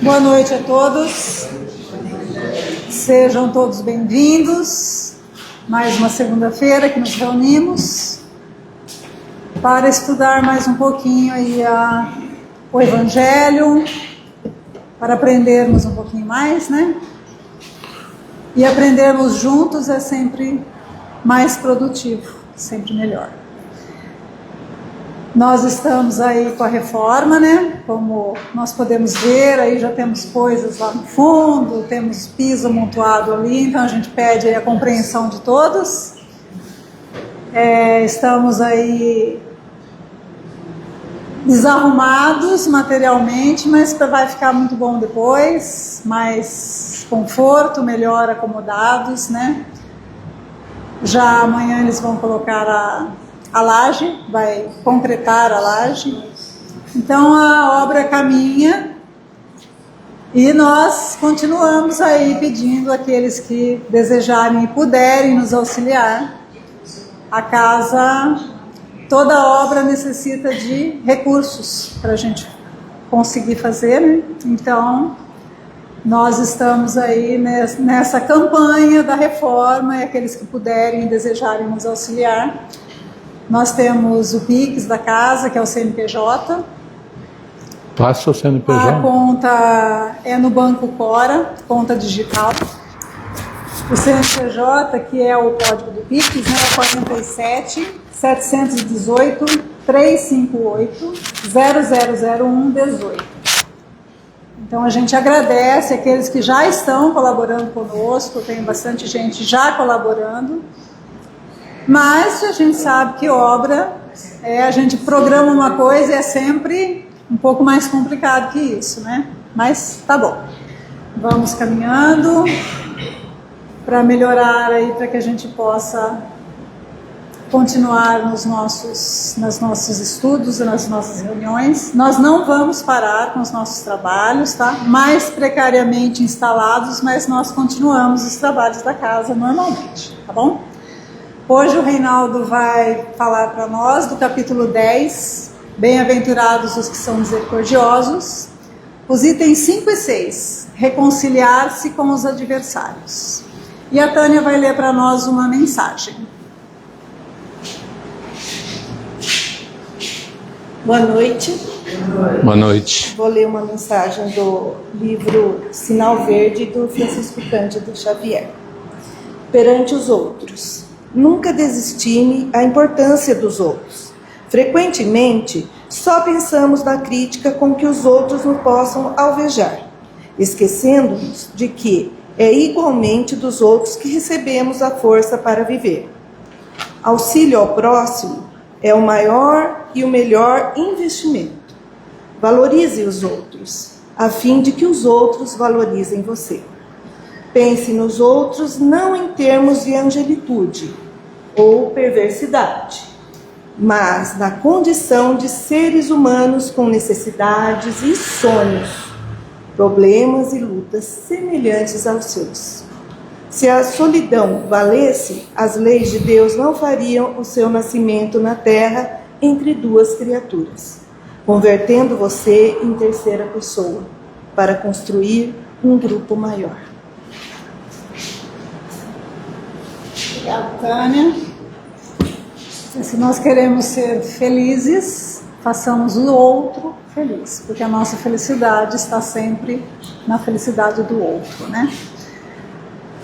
Boa noite a todos, sejam todos bem-vindos. Mais uma segunda-feira que nos reunimos para estudar mais um pouquinho aí o Evangelho, para aprendermos um pouquinho mais, né? E aprendermos juntos é sempre mais produtivo, sempre melhor. Nós estamos aí com a reforma, né? Como nós podemos ver, aí já temos coisas lá no fundo, temos piso amontoado ali, então a gente pede aí a compreensão de todos. Estamos aí desarrumados materialmente, mas vai ficar muito bom depois, mais conforto, melhor acomodados, né? Já amanhã eles vão colocar a laje, vai concretar a laje. Então a obra caminha e nós continuamos aí pedindo àqueles que desejarem e puderem nos auxiliar. A casa, toda obra necessita de recursos para a gente conseguir fazer, né? Então nós estamos aí nessa campanha da reforma e aqueles que puderem e desejarem nos auxiliar. Nós temos o Pix da casa, que é o CNPJ. Passa o CNPJ. A conta é no Banco Cora, conta digital. O CNPJ, que é o código do Pix, né, é 47 718 358 0001 18. Então a gente agradece aqueles que já estão colaborando conosco, tem bastante gente já colaborando. Mas a gente sabe que obra, a gente programa uma coisa e é sempre um pouco mais complicado que isso, né? Mas tá bom. Vamos caminhando para melhorar aí, para que a gente possa continuar nos nossos estudos, nas nossas reuniões. Nós não vamos parar com os nossos trabalhos, tá? Mais precariamente instalados, mas nós continuamos os trabalhos da casa normalmente, tá bom? Hoje o Reinaldo vai falar para nós do capítulo 10, Bem-aventurados os que são misericordiosos, os itens 5 e 6, reconciliar-se com os adversários. E a Tânia vai ler para nós uma mensagem. Boa noite. Boa noite. Vou ler uma mensagem do livro Sinal Verde, do Francisco Cândido Xavier. Perante os outros. Nunca desestime a importância dos outros. Frequentemente, só pensamos na crítica com que os outros nos possam alvejar, esquecendo-nos de que é igualmente dos outros que recebemos a força para viver. Auxílio ao próximo é o maior e o melhor investimento. Valorize os outros, a fim de que os outros valorizem você. Pense nos outros não em termos de angelitude ou perversidade, mas na condição de seres humanos com necessidades e sonhos, problemas e lutas semelhantes aos seus. Se a solidão valesse, as leis de Deus não fariam o seu nascimento na terra entre duas criaturas, convertendo você em terceira pessoa, para construir um grupo maior. Obrigada, Tânia. Se nós queremos ser felizes, façamos o outro feliz, porque a nossa felicidade está sempre na felicidade do outro, né?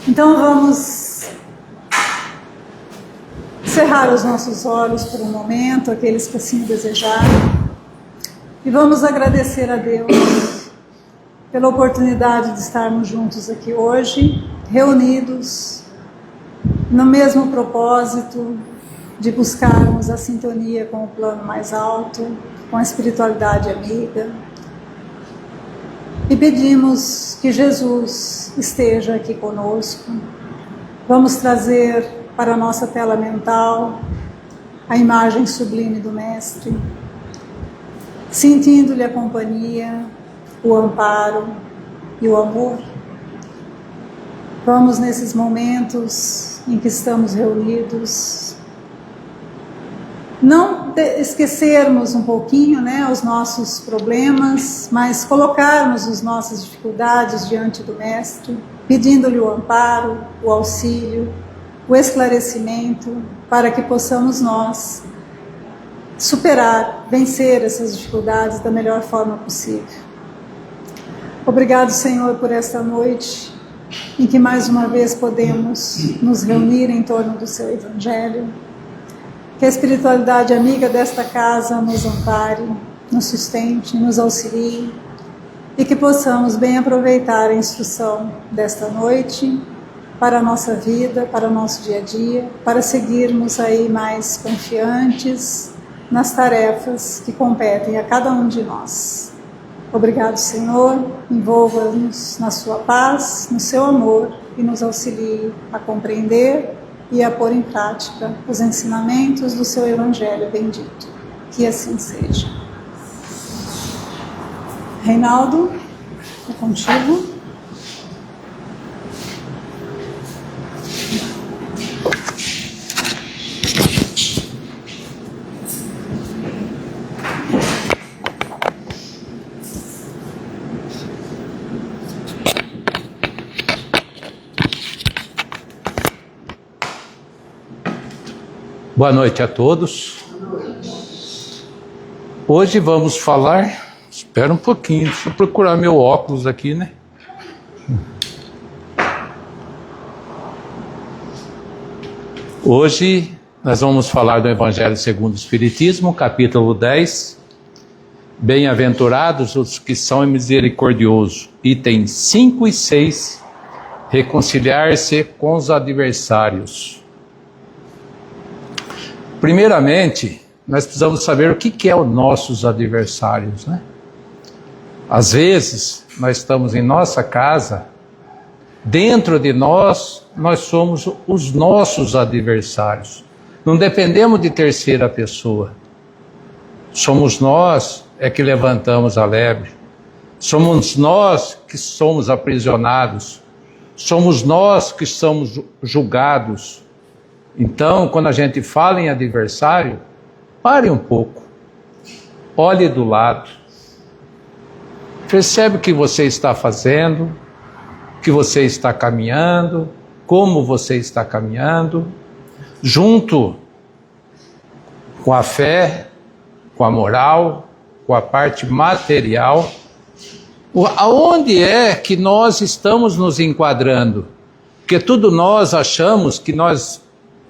Então vamos cerrar os nossos olhos por um momento, aqueles que assim desejarem, e vamos agradecer a Deus pela oportunidade de estarmos juntos aqui hoje, reunidos no mesmo propósito de buscarmos a sintonia com o plano mais alto, com a espiritualidade amiga. E pedimos que Jesus esteja aqui conosco. Vamos trazer para a nossa tela mental a imagem sublime do Mestre, sentindo-lhe a companhia, o amparo e o amor. Vamos, nesses momentos em que estamos reunidos, não esquecermos um pouquinho, né, os nossos problemas, mas colocarmos as nossas dificuldades diante do Mestre, pedindo-lhe o amparo, o auxílio, o esclarecimento, para que possamos nós superar, vencer essas dificuldades da melhor forma possível. Obrigado, Senhor, por esta noite, em que mais uma vez podemos nos reunir em torno do Seu Evangelho. Que a espiritualidade amiga desta casa nos ampare, nos sustente, nos auxilie, e que possamos bem aproveitar a instrução desta noite para a nossa vida, para o nosso dia a dia, para seguirmos aí mais confiantes nas tarefas que competem a cada um de nós. Obrigado, Senhor, envolva-nos na sua paz, no seu amor e nos auxilie a compreender e a pôr em prática os ensinamentos do seu Evangelho bendito. Que assim seja. Reinaldo, é contigo. Boa noite a todos. Hoje vamos falar... Espera um pouquinho, deixa eu procurar meu óculos aqui, né? Hoje nós vamos falar do Evangelho segundo o Espiritismo, capítulo 10. Bem-aventurados os que são misericordiosos. Itens 5 e 6. Reconciliar-se com os adversários. Primeiramente, nós precisamos saber o que é os nossos adversários, né? Às vezes, nós estamos em nossa casa, dentro de nós, nós somos os nossos adversários. Não dependemos de terceira pessoa. Somos nós que levantamos a lebre. Somos nós que somos aprisionados. Somos nós que somos julgados. Então, quando a gente fala em adversário, pare um pouco, olhe do lado, percebe o que você está fazendo, o que você está caminhando, como você está caminhando, junto com a fé, com a moral, com a parte material, aonde é que nós estamos nos enquadrando? Porque tudo nós achamos que nós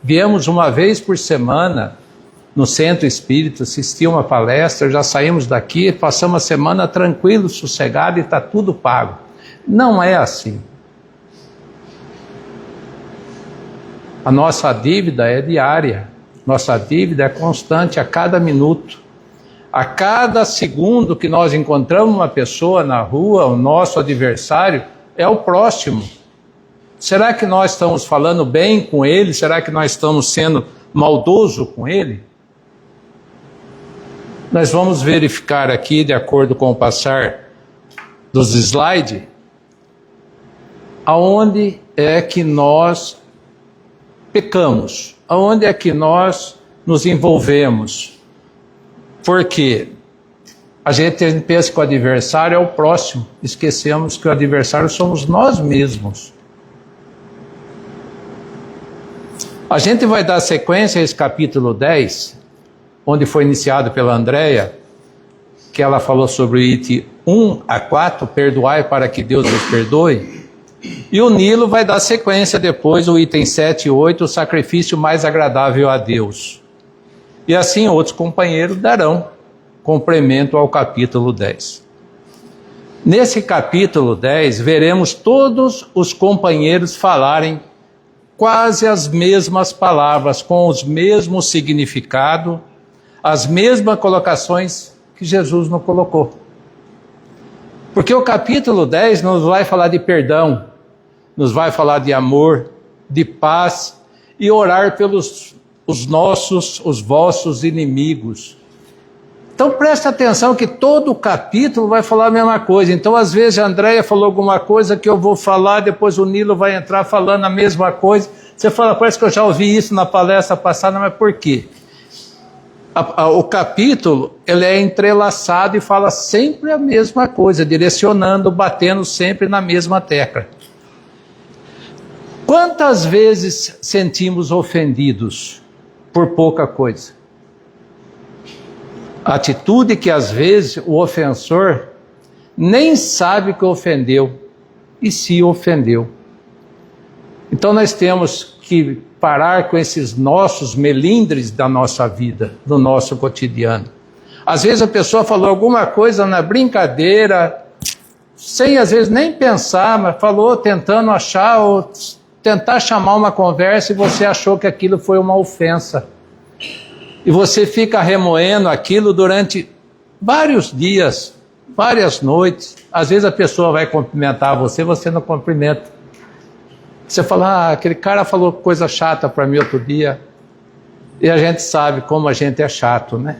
viemos uma vez por semana no Centro Espírita, assistir uma palestra, já saímos daqui, passamos a semana tranquilo, sossegado e está tudo pago. Não é assim. A nossa dívida é diária, nossa dívida é constante a cada minuto. A cada segundo que nós encontramos uma pessoa na rua, o nosso adversário é o próximo. Será que nós estamos falando bem com ele? Será que nós estamos sendo maldoso com ele? Nós vamos verificar aqui, de acordo com o passar dos slides, aonde é que nós pecamos, aonde é que nós nos envolvemos. Porque a gente pensa que o adversário é o próximo, esquecemos que o adversário somos nós mesmos. A gente vai dar sequência a esse capítulo 10, onde foi iniciado pela Andréia, que ela falou sobre o item 1 a 4, perdoai para que Deus vos perdoe. E o Nilo vai dar sequência depois, o item 7 e 8, o sacrifício mais agradável a Deus. E assim outros companheiros darão complemento ao capítulo 10. Nesse capítulo 10, veremos todos os companheiros falarem quase as mesmas palavras, com os mesmos significados, as mesmas colocações que Jesus nos colocou. Porque o capítulo 10 nos vai falar de perdão, nos vai falar de amor, de paz e orar pelos os vossos inimigos. Então presta atenção que todo o capítulo vai falar a mesma coisa. Então às vezes a Andréia falou alguma coisa que eu vou falar, depois o Nilo vai entrar falando a mesma coisa. Você fala, parece que eu já ouvi isso na palestra passada, mas por quê? O capítulo, ele é entrelaçado e fala sempre a mesma coisa, direcionando, batendo sempre na mesma tecla. Quantas vezes sentimos ofendidos por pouca coisa? Atitude que às vezes o ofensor nem sabe que ofendeu e se ofendeu. Então nós temos que parar com esses nossos melindres da nossa vida, do nosso cotidiano. Às vezes a pessoa falou alguma coisa na brincadeira, sem às vezes nem pensar, mas falou tentando achar ou tentar chamar uma conversa e você achou que aquilo foi uma ofensa. E você fica remoendo aquilo durante vários dias, várias noites. Às vezes a pessoa vai cumprimentar você, você não cumprimenta. Você fala, aquele cara falou coisa chata para mim outro dia. E a gente sabe como a gente é chato, né?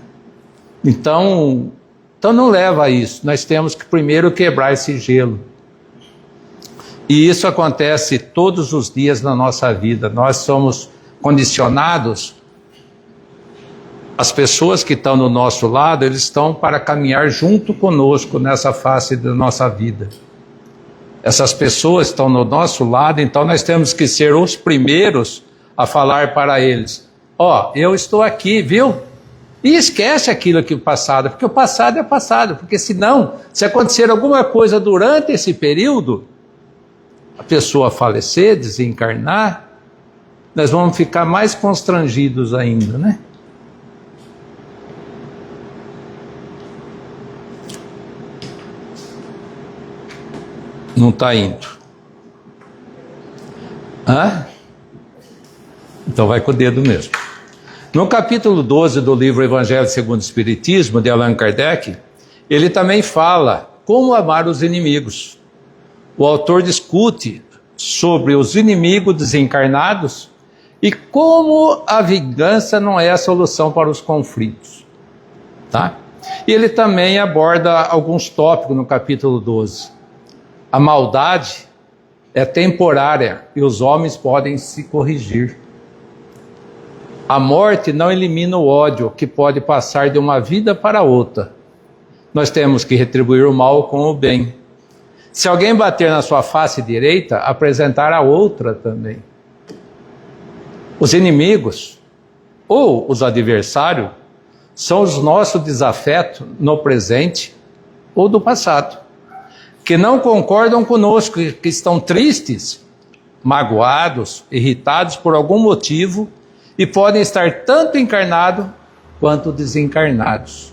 Então não leva a isso. Nós temos que primeiro quebrar esse gelo. E isso acontece todos os dias na nossa vida. Nós somos condicionados. As pessoas que estão do nosso lado, eles estão para caminhar junto conosco nessa face da nossa vida. Essas pessoas estão do nosso lado, então nós temos que ser os primeiros a falar para eles: ó, eu estou aqui, viu? E esquece aquilo que é passado, porque o passado é passado, porque senão, se acontecer alguma coisa durante esse período, a pessoa falecer, desencarnar, nós vamos ficar mais constrangidos ainda, né? Não está indo. Hã? Então vai com o dedo mesmo. No capítulo 12 do livro Evangelho segundo o Espiritismo, de Allan Kardec, ele também fala como amar os inimigos. O autor discute sobre os inimigos desencarnados e como a vingança não é a solução para os conflitos. Tá? E ele também aborda alguns tópicos no capítulo 12. A maldade é temporária e os homens podem se corrigir. A morte não elimina o ódio que pode passar de uma vida para outra. Nós temos que retribuir o mal com o bem. Se alguém bater na sua face direita, apresentar a outra também. Os inimigos ou os adversários são os nossos desafetos no presente ou do passado, que não concordam conosco, que estão tristes, magoados, irritados por algum motivo e podem estar tanto encarnados quanto desencarnados.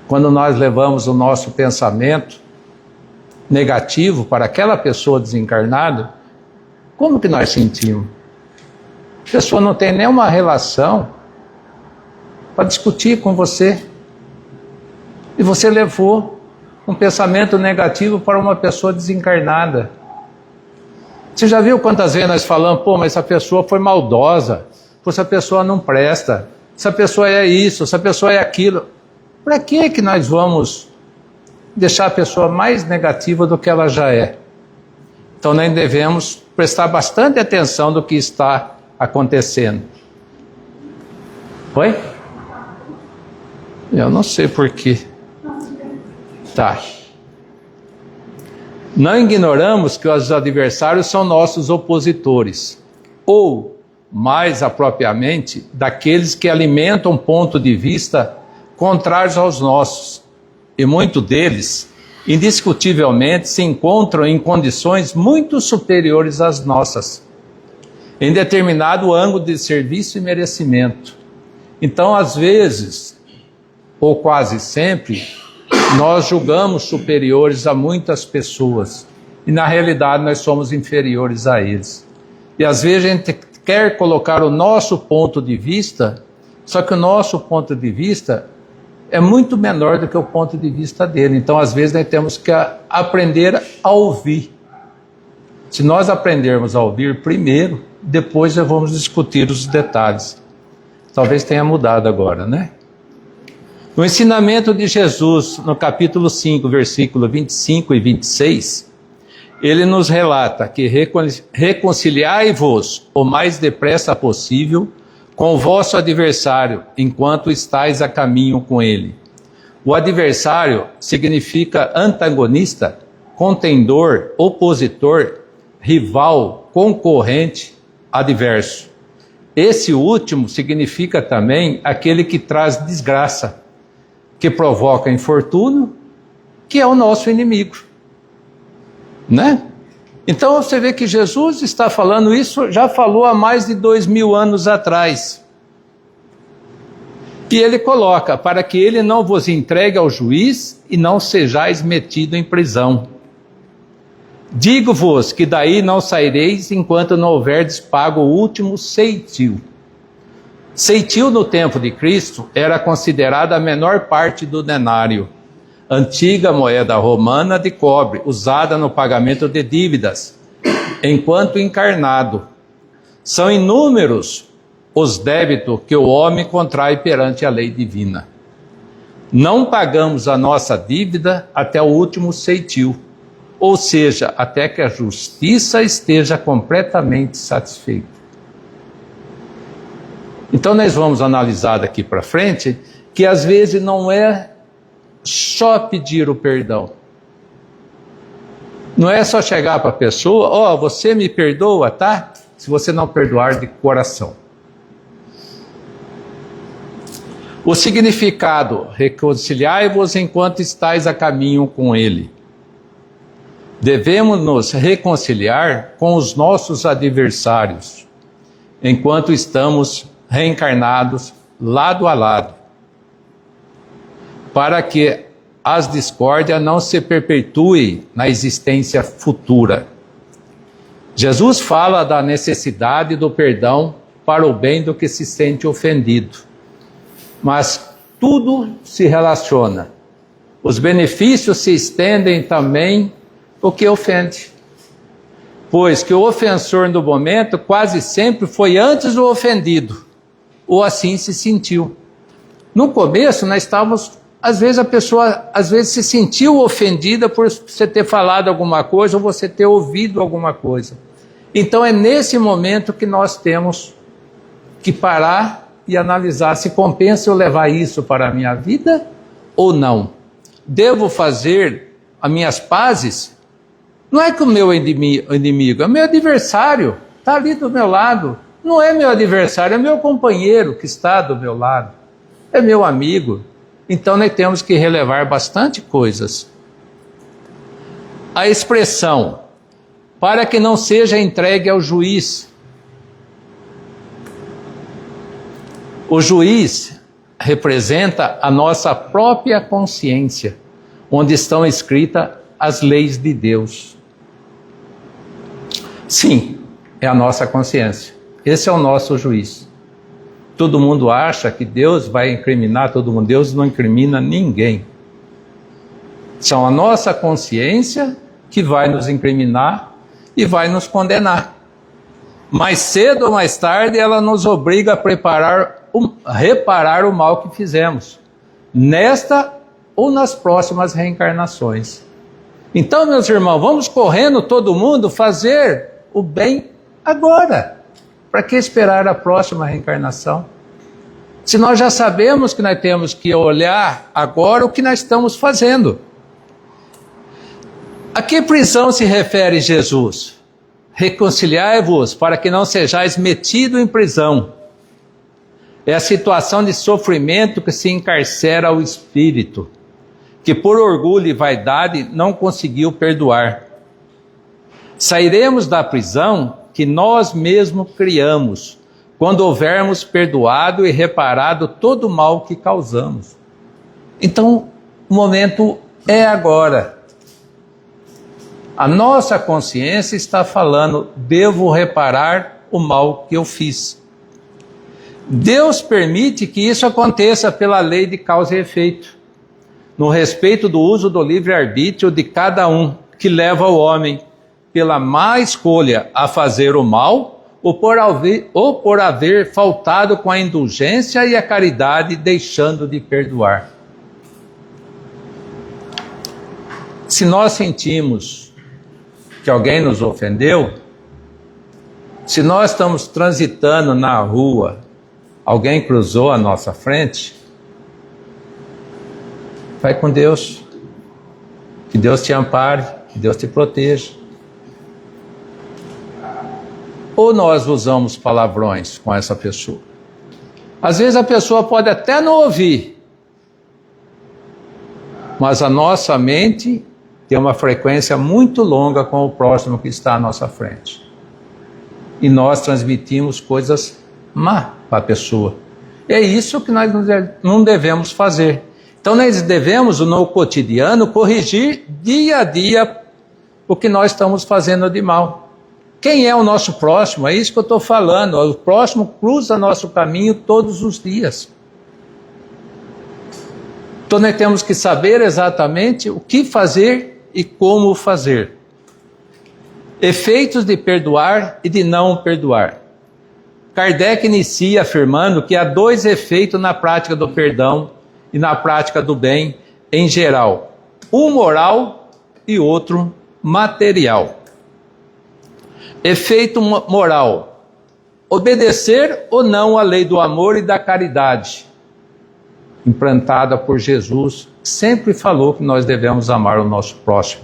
Quando nós levamos o nosso pensamento negativo para aquela pessoa desencarnada, como que nós sentimos? A pessoa não tem nenhuma relação para discutir com você e você levou um pensamento negativo para uma pessoa desencarnada. Você já viu quantas vezes nós falamos, pô, mas essa pessoa foi maldosa, pô, essa pessoa não presta, essa pessoa é isso, essa pessoa é aquilo. Para que nós vamos deixar a pessoa mais negativa do que ela já é? Então nós devemos prestar bastante atenção do que está acontecendo. Oi? Eu não sei porquê. Tá. Não ignoramos que os adversários são nossos opositores, ou, mais apropriadamente, daqueles que alimentam um ponto de vista contrários aos nossos. E muitos deles, indiscutivelmente, se encontram em condições muito superiores às nossas, em determinado ângulo de serviço e merecimento. Então, às vezes, ou quase sempre, nós julgamos superiores a muitas pessoas e na realidade nós somos inferiores a eles. E às vezes a gente quer colocar o nosso ponto de vista, só que o nosso ponto de vista é muito menor do que o ponto de vista dele. Então às vezes nós temos que aprender a ouvir. Se nós aprendermos a ouvir primeiro, depois nós vamos discutir os detalhes. Talvez tenha mudado agora, né? No ensinamento de Jesus, no capítulo 5, versículo 25 e 26, ele nos relata que reconciliai-vos o mais depressa possível com o vosso adversário, enquanto estáis a caminho com ele. O adversário significa antagonista, contendor, opositor, rival, concorrente, adverso. Esse último significa também aquele que traz desgraça, que provoca infortúnio, que é o nosso inimigo, né? Então você vê que Jesus está falando isso, já falou há mais de 2000 anos atrás. E ele coloca, para que ele não vos entregue ao juiz e não sejais metido em prisão. Digo-vos que daí não saireis enquanto não houverdes pago o último ceitil. Ceitil no tempo de Cristo era considerada a menor parte do denário, antiga moeda romana de cobre, usada no pagamento de dívidas, enquanto encarnado. São inúmeros os débitos que o homem contrai perante a lei divina. Não pagamos a nossa dívida até o último ceitil, ou seja, até que a justiça esteja completamente satisfeita. Então nós vamos analisar daqui para frente que às vezes não é só pedir o perdão. Não é só chegar para a pessoa, ó, você me perdoa, tá? Se você não perdoar de coração. O significado, reconciliai-vos enquanto estáis a caminho com ele. Devemos nos reconciliar com os nossos adversários, enquanto estamos reencarnados lado a lado, para que as discórdias não se perpetuem na existência futura. Jesus fala da necessidade do perdão para o bem do que se sente ofendido. Mas tudo se relaciona. Os benefícios se estendem também ao que ofende. Pois que o ofensor no momento quase sempre foi antes o ofendido, ou assim se sentiu. No começo nós estávamos, às vezes a pessoa se sentiu ofendida por você ter falado alguma coisa ou você ter ouvido alguma coisa. Então é nesse momento que nós temos que parar e analisar se compensa eu levar isso para a minha vida ou não. Devo fazer as minhas pazes? Não é que o meu inimigo, é meu adversário, está ali do meu lado. Não é meu adversário, é meu companheiro que está do meu lado. É meu amigo. Então nós temos que relevar bastante coisas. A expressão, para que não seja entregue ao juiz. O juiz representa a nossa própria consciência, onde estão escritas as leis de Deus. Sim, é a nossa consciência. Esse é o nosso juiz. Todo mundo acha que Deus vai incriminar todo mundo. Deus não incrimina ninguém. São a nossa consciência que vai nos incriminar e vai nos condenar. Mais cedo ou mais tarde, ela nos obriga a reparar o mal que fizemos, nesta ou nas próximas reencarnações. Então, meus irmãos, vamos correndo todo mundo fazer o bem agora. Para que esperar a próxima reencarnação? Se nós já sabemos que nós temos que olhar agora o que nós estamos fazendo. A que prisão se refere Jesus? Reconciliai-vos para que não sejais metido em prisão. É a situação de sofrimento que se encarcera o espírito, que por orgulho e vaidade não conseguiu perdoar. Sairemos da prisão que nós mesmos criamos, quando houvermos perdoado e reparado todo o mal que causamos. Então, o momento é agora. A nossa consciência está falando, devo reparar o mal que eu fiz. Deus permite que isso aconteça pela lei de causa e efeito, no respeito do uso do livre-arbítrio de cada um, que leva o homem, pela má escolha, a fazer o mal, ou por haver faltado com a indulgência e a caridade, deixando de perdoar. Se nós sentimos que alguém nos ofendeu, se nós estamos transitando na rua alguém cruzou a nossa frente, vai com Deus. Que Deus te ampare, que Deus te proteja. Ou nós usamos palavrões com essa pessoa. Às vezes a pessoa pode até não ouvir, mas a nossa mente tem uma frequência muito longa com o próximo que está à nossa frente. E nós transmitimos coisas má para a pessoa. É isso que nós não devemos fazer. Então nós devemos, no cotidiano, corrigir dia a dia o que nós estamos fazendo de mal. Quem é o nosso próximo? É isso que eu estou falando. O próximo cruza nosso caminho todos os dias. Então nós temos que saber exatamente o que fazer e como fazer. Efeitos de perdoar e de não perdoar. Kardec inicia afirmando que há 2 efeitos na prática do perdão e na prática do bem em geral. Um moral e outro material. Efeito moral: obedecer ou não à lei do amor e da caridade, implantada por Jesus. Sempre falou que nós devemos amar o nosso próximo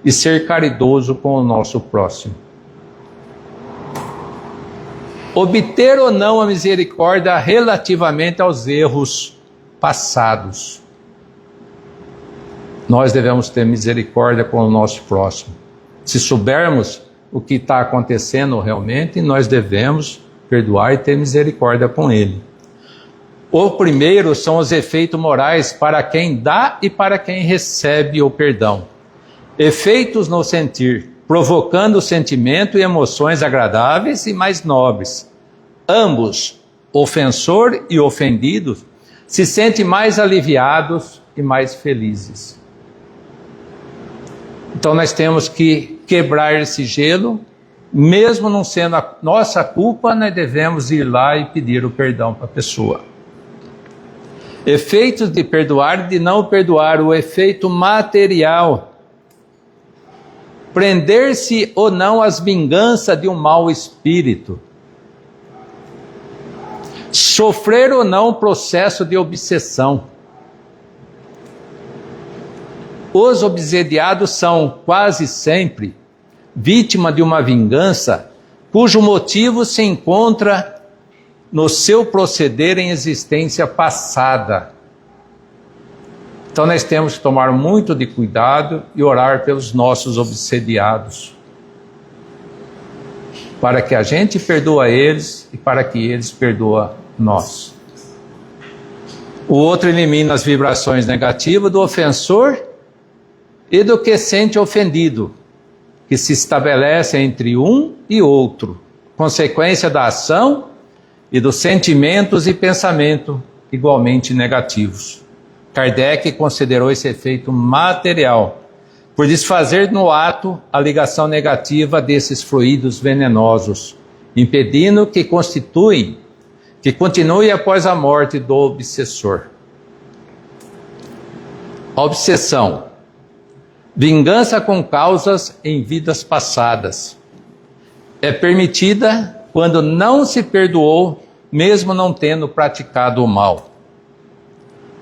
e ser caridoso com o nosso próximo. Obter ou não a misericórdia relativamente aos erros passados. Nós devemos ter misericórdia com o nosso próximo. Se soubermos o que está acontecendo realmente, nós devemos perdoar e ter misericórdia com ele. O primeiro são os efeitos morais para quem dá e para quem recebe o perdão. Efeitos no sentir, provocando sentimento e emoções agradáveis e mais nobres. Ambos, ofensor e ofendido, se sentem mais aliviados e mais felizes. Então nós temos que quebrar esse gelo, mesmo não sendo a nossa culpa, nós devemos ir lá e pedir o perdão para a pessoa. Efeitos de perdoar e de não perdoar, o efeito material. Prender-se ou não às vinganças de um mau espírito. Sofrer ou não processo de obsessão. Os obsediados são quase sempre vítima de uma vingança cujo motivo se encontra no seu proceder em existência passada. Então nós temos que tomar muito de cuidado e orar pelos nossos obsediados, para que a gente perdoa eles e para que eles perdoem nós. O outro elimina as vibrações negativas do ofensor e do que sente ofendido, que se estabelece entre um e outro, consequência da ação e dos sentimentos e pensamentos igualmente negativos. Kardec considerou esse efeito material, por desfazer no ato a ligação negativa desses fluidos venenosos, impedindo que continue após a morte do obsessor. A obsessão. Vingança com causas em vidas passadas. É permitida quando não se perdoou, mesmo não tendo praticado o mal.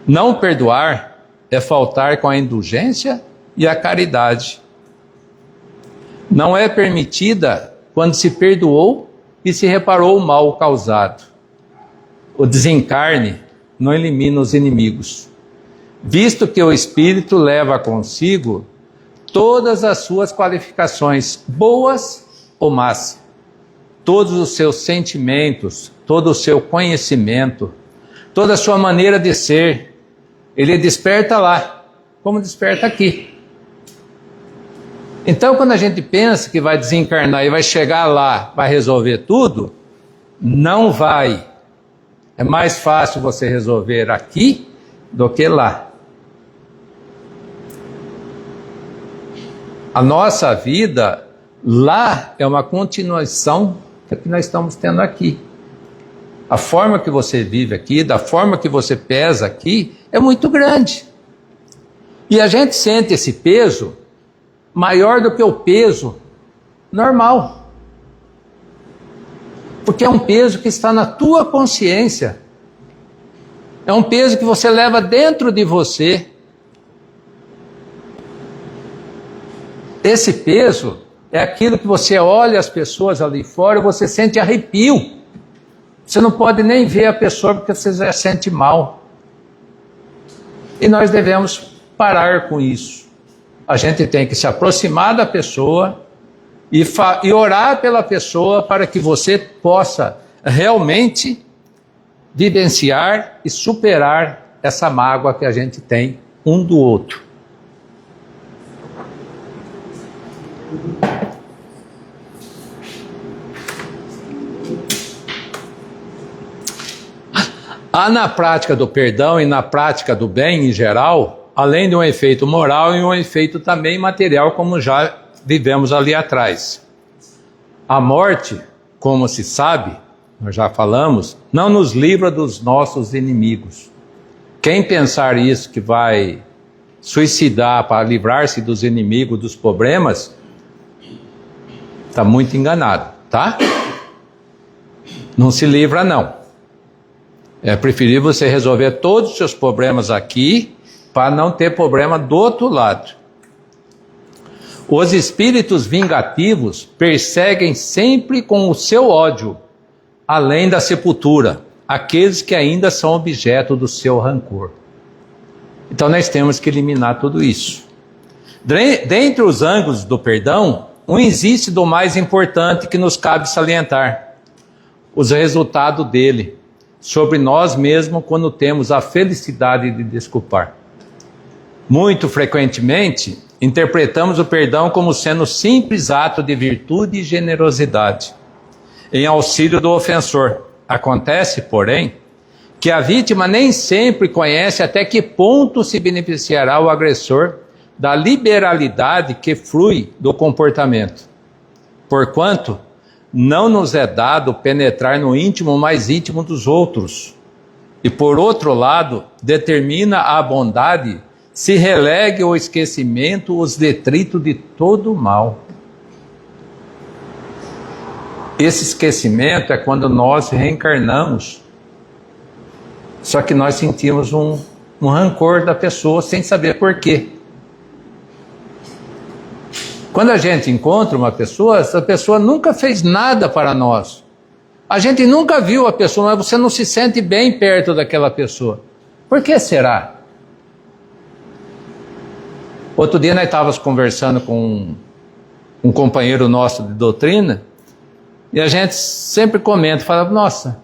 Não perdoar é faltar com a indulgência e a caridade. Não é permitida quando se perdoou e se reparou o mal causado. O desencarne não elimina os inimigos, visto que o espírito leva consigo todas as suas qualificações, boas ou más, todos os seus sentimentos, todo o seu conhecimento, toda a sua maneira de ser. Ele desperta lá, como desperta aqui. Então, quando a gente pensa que vai desencarnar e vai chegar lá, vai resolver tudo, não vai. É mais fácil você resolver aqui do que lá. A nossa vida lá é uma continuação do que nós estamos tendo aqui. A forma que você vive aqui, da forma que você pesa aqui, é muito grande. E a gente sente esse peso maior do que o peso normal. Porque é um peso que está na tua consciência. É um peso que você leva dentro de você. Esse peso é aquilo que você olha as pessoas ali fora e você sente arrepio. Você não pode nem ver a pessoa porque você já sente mal. E nós devemos parar com isso. A gente tem que se aproximar da pessoa e orar pela pessoa para que você possa realmente vivenciar e superar essa mágoa que a gente tem um do outro. Há na prática do perdão e na prática do bem em geral, além de um efeito moral e um efeito também material, como já vivemos ali atrás. A morte, como se sabe, nós já falamos, não nos livra dos nossos inimigos. Quem pensar isso, que vai suicidar para livrar-se dos inimigos, dos problemas, está muito enganado, tá? Não se livra, não. É preferível você resolver todos os seus problemas aqui, para não ter problema do outro lado. Os espíritos vingativos perseguem sempre com o seu ódio, além da sepultura, aqueles que ainda são objeto do seu rancor. Então nós temos que eliminar tudo isso. Dentre os ângulos do perdão, um existe do mais importante que nos cabe salientar: os resultados dele sobre nós mesmos quando temos a felicidade de desculpar. Muito frequentemente, interpretamos o perdão como sendo simples ato de virtude e generosidade, em auxílio do ofensor. Acontece, porém, que a vítima nem sempre conhece até que ponto se beneficiará o agressor da liberalidade que flui do comportamento. Porquanto, não nos é dado penetrar no íntimo mais íntimo dos outros. E por outro lado, determina a bondade se relegue ao esquecimento os detritos de todo o mal. Esse esquecimento é quando nós reencarnamos. Só que nós sentimos um rancor da pessoa sem saber por quê. Quando a gente encontra uma pessoa, essa pessoa nunca fez nada para nós. A gente nunca viu a pessoa, mas você não se sente bem perto daquela pessoa. Por que será? Outro dia nós estávamos conversando com um companheiro nosso de doutrina, e a gente sempre comenta, fala: nossa,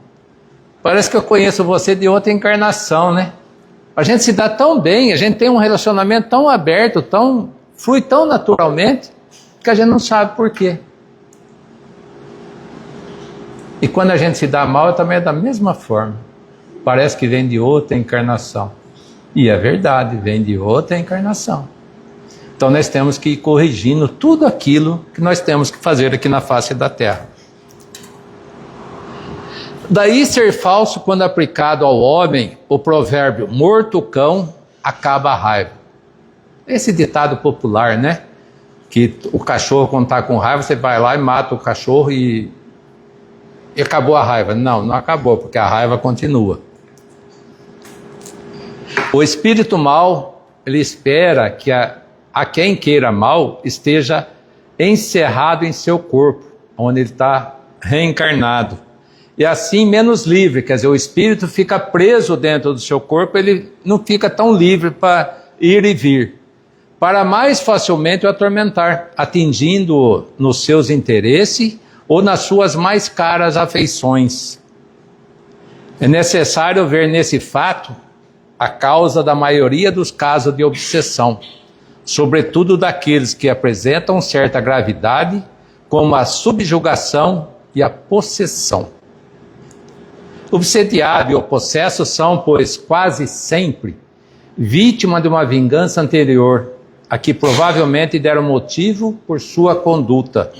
parece que eu conheço você de outra encarnação, né? A gente se dá tão bem, a gente tem um relacionamento tão aberto, flui tão naturalmente, que a gente não sabe por quê. E quando a gente se dá mal, também é da mesma forma. Parece que vem de outra encarnação. E é verdade, vem de outra encarnação. Então nós temos que ir corrigindo tudo aquilo que nós temos que fazer aqui na face da Terra. Daí ser falso quando aplicado ao homem o provérbio: morto o cão, acaba a raiva. Esse ditado popular, né? Que o cachorro, quando está com raiva, você vai lá e mata o cachorro e acabou a raiva. Não, não acabou, porque a raiva continua. O espírito mau, ele espera que a quem queira mal esteja encerrado em seu corpo, onde ele está reencarnado. E assim menos livre, quer dizer, o espírito fica preso dentro do seu corpo, ele não fica tão livre para ir e vir, para mais facilmente o atormentar, atingindo-o nos seus interesses ou nas suas mais caras afeições. É necessário ver nesse fato a causa da maioria dos casos de obsessão, sobretudo daqueles que apresentam certa gravidade, como a subjugação e a possessão. Obsediado e o possesso são, pois, quase sempre vítima de uma vingança anterior, a que provavelmente deram motivo por sua conduta.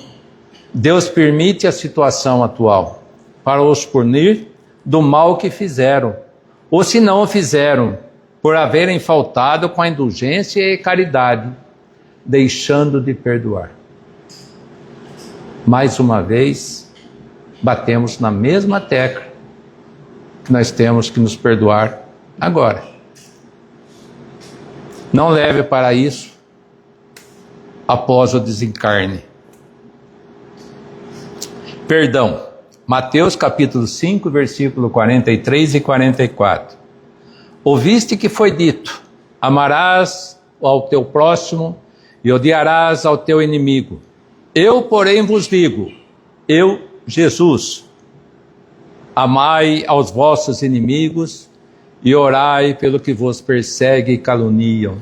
Deus permite a situação atual para os punir do mal que fizeram, ou se não o fizeram, por haverem faltado com a indulgência e caridade, deixando de perdoar. Mais uma vez, batemos na mesma tecla que nós temos que nos perdoar agora. Não leve para isso após o desencarne. Perdão. Mateus capítulo 5, versículo 43 e 44. Ouviste que foi dito: amarás ao teu próximo e odiarás ao teu inimigo. Eu, porém, vos digo, eu, Jesus, amai aos vossos inimigos e orai pelo que vos persegue e caluniam.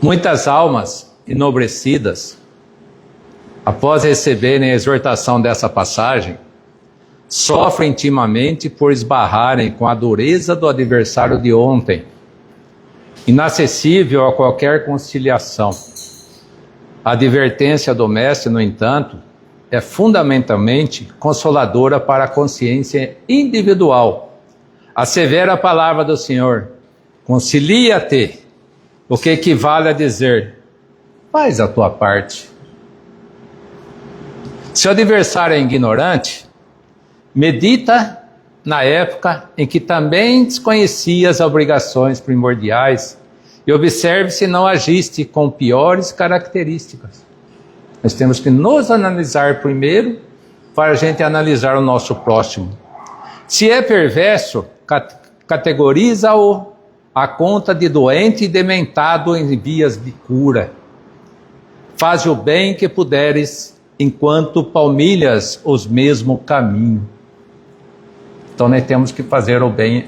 Muitas almas enobrecidas, após receberem a exortação dessa passagem, sofrem intimamente por esbarrarem com a dureza do adversário de ontem, inacessível a qualquer conciliação. A advertência do Mestre, no entanto, é fundamentalmente consoladora para a consciência individual. A severa palavra do Senhor: concilia-te, o que equivale a dizer: faz a tua parte. Se o adversário é ignorante, medita na época em que também desconhecia as obrigações primordiais e observe se não agiste com piores características. Nós temos que nos analisar primeiro para a gente analisar o nosso próximo. Se é perverso, categoriza-o à conta de doente e dementado em vias de cura. Faz o bem que puderes, enquanto palmilhas os mesmo caminho. Então nós temos que fazer o bem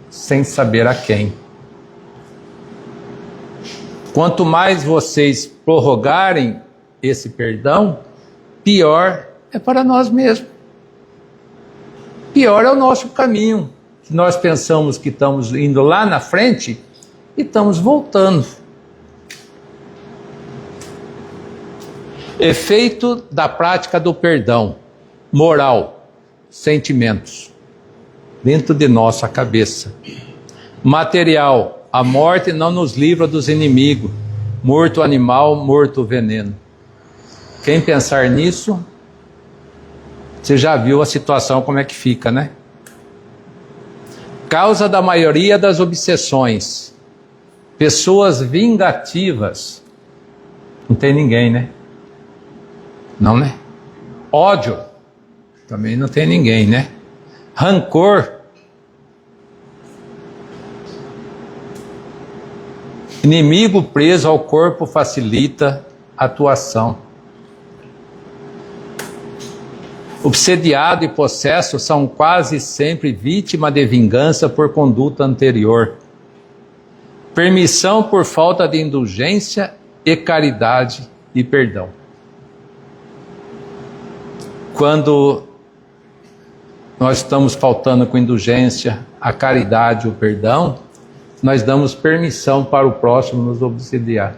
sem saber a quem. Quanto mais vocês prorrogarem esse perdão, pior é para nós mesmos. Pior é o nosso caminho. Nós pensamos que estamos indo lá na frente e estamos voltando. Efeito da prática do perdão: moral, sentimentos, dentro de nossa cabeça. Material: a morte não nos livra dos inimigos. Morto o animal, morto o veneno. Quem pensar nisso, você já viu a situação como é que fica, né? Causa da maioria das obsessões: pessoas vingativas. Não tem ninguém, né? Não, né? Ódio, também não tem ninguém, né? Rancor. Inimigo preso ao corpo facilita a atuação. Obsediado e possesso são quase sempre vítima de vingança por conduta anterior. Permissão por falta de indulgência e caridade e perdão. Quando nós estamos faltando com indulgência, a caridade, o perdão, nós damos permissão para o próximo nos obsediar.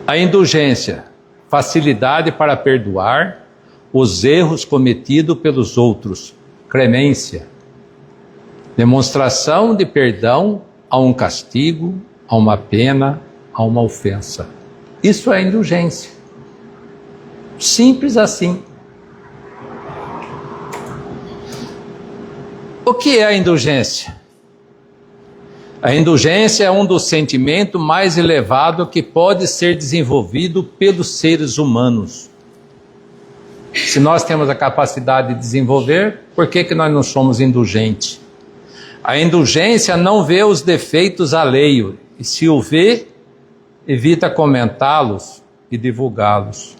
A indulgência: facilidade para perdoar os erros cometidos pelos outros. Clemência: demonstração de perdão a um castigo, a uma pena, a uma ofensa. Isso é indulgência. Simples assim. O que é a indulgência? A indulgência é um dos sentimentos mais elevados que pode ser desenvolvido pelos seres humanos. Se nós temos a capacidade de desenvolver, por que nós não somos indulgentes? A indulgência não vê os defeitos alheios, e se o vê, evita comentá-los e divulgá-los.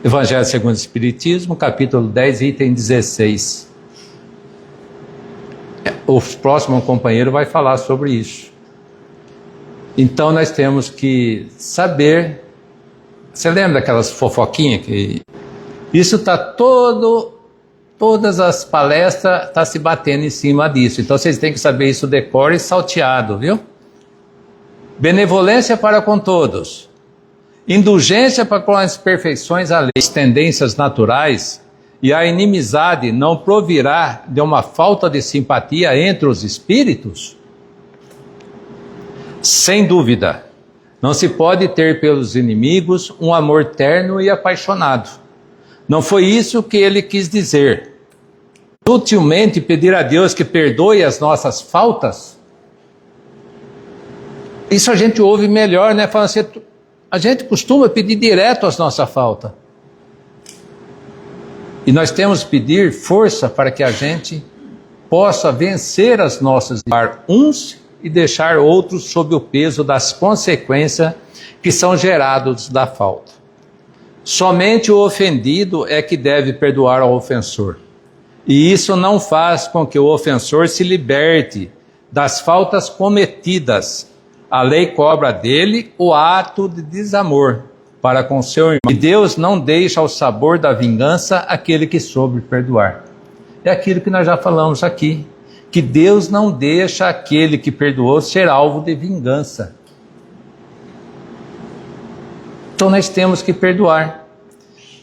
Evangelho segundo o Espiritismo, capítulo 10, item 16. O próximo companheiro vai falar sobre isso. Então nós temos que saber. Você lembra daquelas fofoquinhas que isso está todas as palestras tá se batendo em cima disso. Então vocês têm que saber isso de cor e salteado, viu? Benevolência para com todos, indulgência para com as perfeições alheias, tendências naturais, e a inimizade não provirá de uma falta de simpatia entre os espíritos? Sem dúvida, Não se pode ter pelos inimigos um amor terno e apaixonado. Não foi isso que ele quis dizer. Sutilmente pedir a Deus que perdoe as nossas faltas. Isso a gente ouve melhor, né? Falando assim, a gente costuma pedir direto as nossas faltas. E nós temos que pedir força para que a gente possa vencer as nossas uns e deixar outros sob o peso das consequências que são geradas da falta. Somente o ofendido é que deve perdoar ao ofensor. E isso não faz com que o ofensor se liberte das faltas cometidas. A lei cobra dele o ato de desamor para com seu irmão. E Deus não deixa ao sabor da vingança aquele que soube perdoar. É aquilo que nós já falamos aqui, que Deus não deixa aquele que perdoou ser alvo de vingança. Então nós temos que perdoar,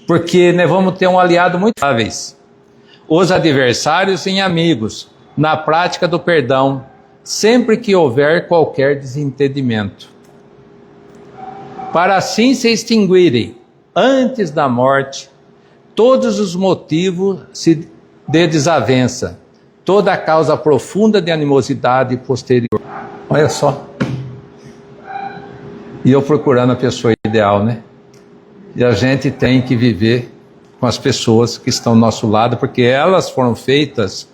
porque nós vamos ter um aliado muito fácil. Os adversários em amigos, na prática do perdão, sempre que houver qualquer desentendimento. Para assim se extinguirem, antes da morte, todos os motivos de desavença, toda a causa profunda de animosidade posterior. Olha só. E eu procurando a pessoa ideal, né? E a gente tem que viver com as pessoas que estão ao nosso lado, porque elas foram feitas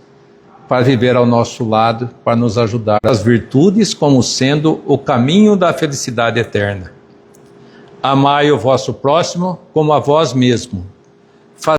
para viver ao nosso lado, para nos ajudar. As virtudes como sendo o caminho da felicidade eterna. Amai o vosso próximo como a vós mesmo.